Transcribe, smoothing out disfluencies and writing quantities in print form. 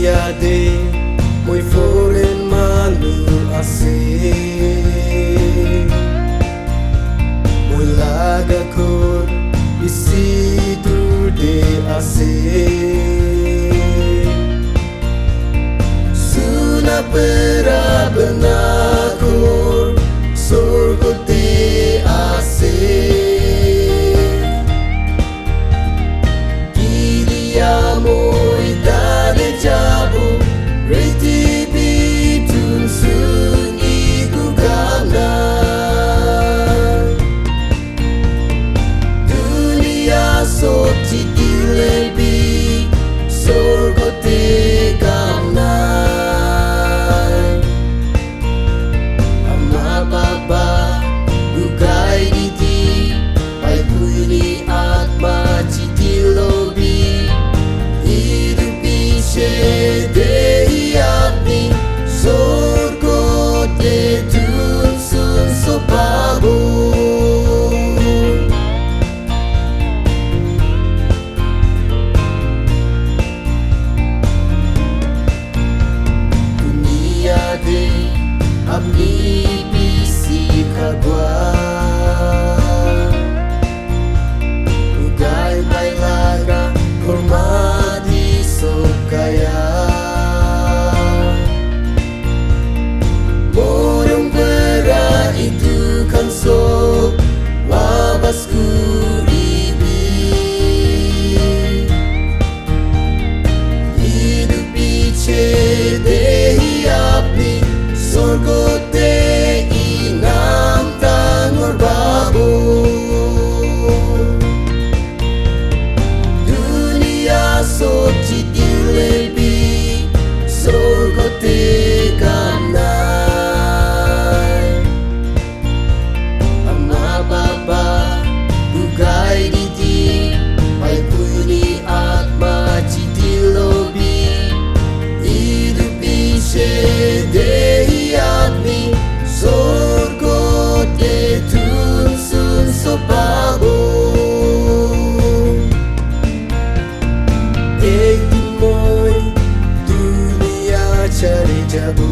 Dunia de moi foren malu ase moi laga kor isi de ase suna pera benakor sorgo te ase kilia moi dane jabu reti bitun sun iku gana dunia soti dilebi sorgo te gana ama baba bukai diti pai kuini atma citi lobi hidupi shede yapni sorgo te tun sun sopabu dunia de abni bisi kagwa ugai mai laga kormadi sokaya morong bera itu kan so wabasku ribi hidup bice dehi apni sorgo te inam tangor babu dunia soci dilebi sorgo te kanai ama baba bugai diti pai kuni atma citi lobi hidup ishe dehi apni sorgo te tun sun sopabu ek din mo'y dunia cari jabu